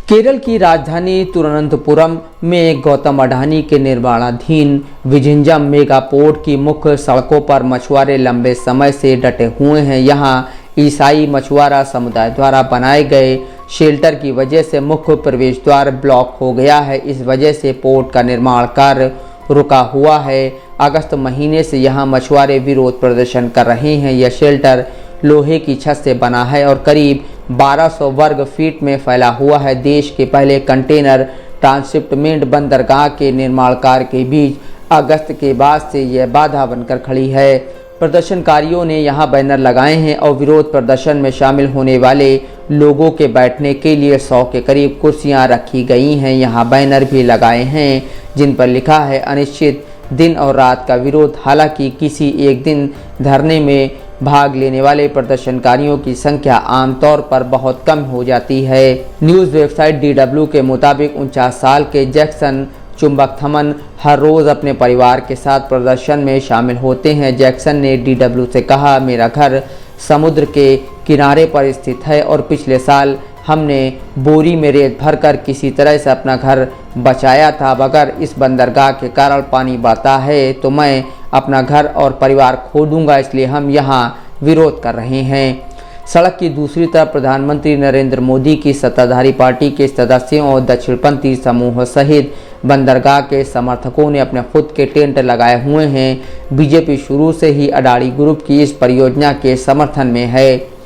केरल की राजधानी तिरुवनंतपुरम में गौतम अडानी के निर्माणाधीन विझिंजम मेगा पोर्ट की मुख्य सड़कों पर मछुआरे लंबे समय से डटे हुए हैं। यहां ईसाई मछुआरा समुदाय द्वारा बनाए गए शेल्टर की वजह से मुख्य प्रवेश द्वार ब्लॉक हो गया है। इस वजह से पोर्ट का निर्माण कार्य रुका हुआ है। अगस्त महीने से यहां मछुआरे विरोध प्रदर्शन कर रहे हैं। यह शेल्टर लोहे की छत से बना है और करीब 1200 वर्ग फीट में फैला हुआ है। देश के पहले कंटेनर ट्रांसशिपमेंट बंदरगाह के निर्माण कार्य के बीच अगस्त के बाद से यह बाधा बनकर खड़ी है। प्रदर्शनकारियों ने यहां बैनर लगाए हैं और विरोध प्रदर्शन में शामिल होने वाले लोगों के बैठने के लिए 100 के करीब कुर्सियां रखी गई हैं। यहां बैनर भी लगाए हैं जिन पर लिखा है अनिश्चित दिन और रात का विरोध। हालांकि किसी एक दिन धरने में भाग लेने वाले प्रदर्शनकारियों की संख्या आमतौर पर बहुत कम हो जाती है। न्यूज़ वेबसाइट DW के मुताबिक 49 साल के जैक्सन चुंबकथमन हर रोज़ अपने परिवार के साथ प्रदर्शन में शामिल होते हैं। जैक्सन ने DW से कहा, मेरा घर समुद्र के किनारे पर स्थित है और पिछले साल हमने बोरी में रेत भरकर किसी तरह से अपना घर बचाया था। अब अगर इस बंदरगाह के कारण पानी बढ़ता है तो मैं अपना घर और परिवार खो दूंगा, इसलिए हम यहाँ विरोध कर रहे हैं। सड़क की दूसरी तरफ प्रधानमंत्री नरेंद्र मोदी की सत्ताधारी पार्टी के सदस्यों और दक्षिणपंथी समूह सहित बंदरगाह के समर्थकों ने अपने खुद के टेंट लगाए हुए हैं। बीजेपी शुरू से ही अडानी ग्रुप की इस परियोजना के समर्थन में है।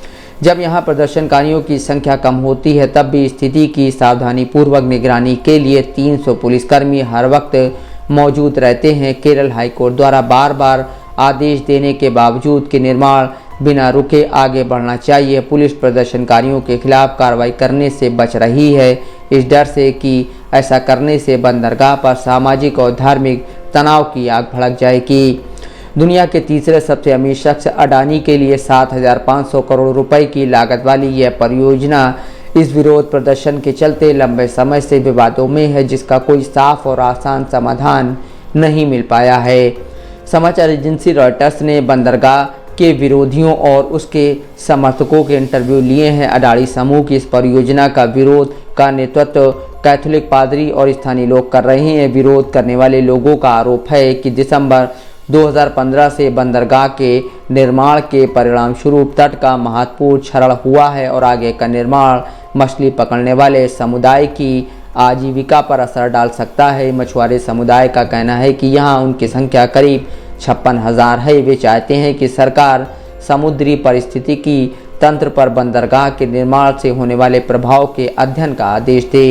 जब यहां प्रदर्शनकारियों की संख्या कम होती है तब भी स्थिति की सावधानीपूर्वक निगरानी के लिए 300 पुलिसकर्मी हर वक्त मौजूद रहते हैं। केरल हाईकोर्ट द्वारा बार बार आदेश देने के बावजूद कि निर्माण बिना रुके आगे बढ़ना चाहिए, पुलिस प्रदर्शनकारियों के खिलाफ कार्रवाई करने से बच रही है, इस डर से कि ऐसा करने से बंदरगाह पर सामाजिक और धार्मिक तनाव की आग भड़क जाएगी। दुनिया के तीसरे सबसे अमीर शख्स अडानी के लिए 7,500 करोड़ रुपए की लागत वाली यह परियोजना इस विरोध प्रदर्शन के चलते लंबे समय से विवादों में है, जिसका कोई साफ और आसान समाधान नहीं मिल पाया है। समाचार एजेंसी रॉयटर्स ने बंदरगाह के विरोधियों और उसके समर्थकों के इंटरव्यू लिए हैं। अडानी समूह की इस परियोजना का विरोध का नेतृत्व कैथोलिक पादरी और स्थानीय लोग कर रहे हैं। विरोध करने वाले लोगों का आरोप है कि दिसंबर 2015 से बंदरगाह के निर्माण के परिणाम स्वरूप तट का महत्वपूर्ण क्षरण हुआ है और आगे का निर्माण मछली पकड़ने वाले समुदाय की आजीविका पर असर डाल सकता है। मछुआरे समुदाय का कहना है कि यहाँ उनकी संख्या करीब 56,000 है। वे चाहते हैं कि सरकार समुद्री पारिस्थितिकी तंत्र पर बंदरगाह के निर्माण से होने वाले प्रभाव के अध्ययन का आदेश दे।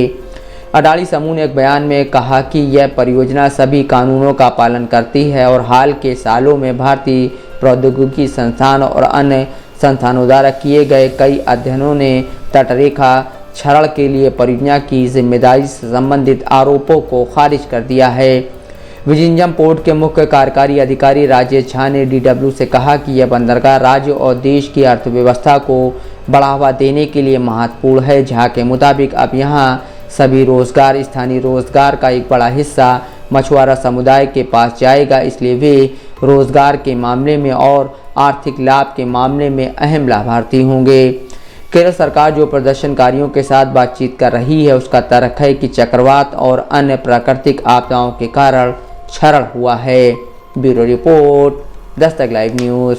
अडानी समूह ने एक बयान में कहा कि यह परियोजना सभी कानूनों का पालन करती है और हाल के सालों में भारतीय प्रौद्योगिकी संस्थान और अन्य संस्थानों द्वारा किए गए कई अध्ययनों ने तटरेखा क्षरण के लिए परियोजना की जिम्मेदारी से संबंधित आरोपों को खारिज कर दिया है। विझिंजम पोर्ट के मुख्य कार्यकारी अधिकारी राजेश झा ने DW से कहा कि यह बंदरगाह राज्य और देश की अर्थव्यवस्था को बढ़ावा देने के लिए महत्वपूर्ण है। झा के मुताबिक अब यहाँ सभी रोजगार स्थानीय रोजगार का एक बड़ा हिस्सा मछुआरा समुदाय के पास जाएगा, इसलिए वे रोजगार के मामले में और आर्थिक लाभ के मामले में अहम लाभार्थी होंगे। केरल सरकार जो प्रदर्शनकारियों के साथ बातचीत कर रही है उसका तर्क है कि चक्रवात और अन्य प्राकृतिक आपदाओं के कारण क्षरण हुआ है। Bureau report, Dastak live news.